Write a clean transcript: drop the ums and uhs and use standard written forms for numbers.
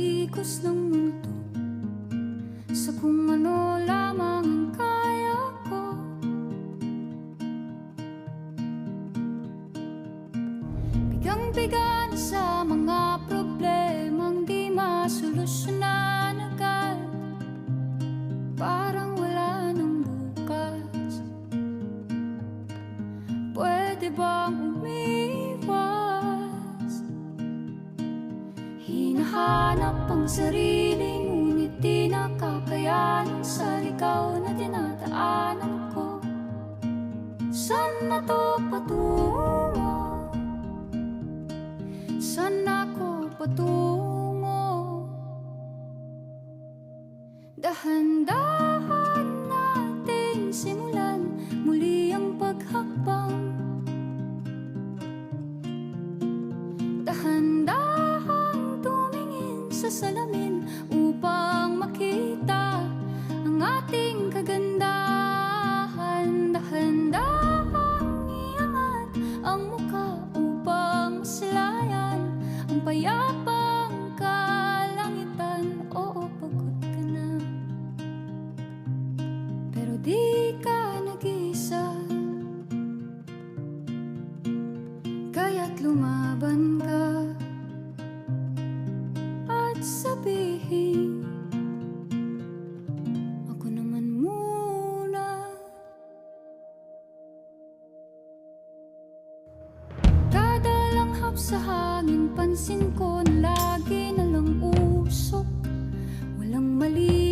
agos ng mundo, sa kung ano lamang ang kaya ko. Bigang-biga na sa mga problemang di masolusyonan agad, parang wala nang bukas. Pwede bang umiwas? Hinahanap ang sarili, ngunit di nakakayanan sa ligaw na dinadaanan ko. Saan na to patungo? Saan ako patungo? Dahan-dahan nating simulan muli ang paghakbang. Dahan-dahang tumingin sa salamin upang makita ang ating kagandahan. Dahan-dahang iangat ang mukha upang maslayan ang payapang kalangitan. Oo, pagod ka na, pero di ka nag-iisa, kaya't lumaban ka at sabihin, ako naman muna. Kada langhap sa hangin, pansin ko na lagi na lang usok, walang mali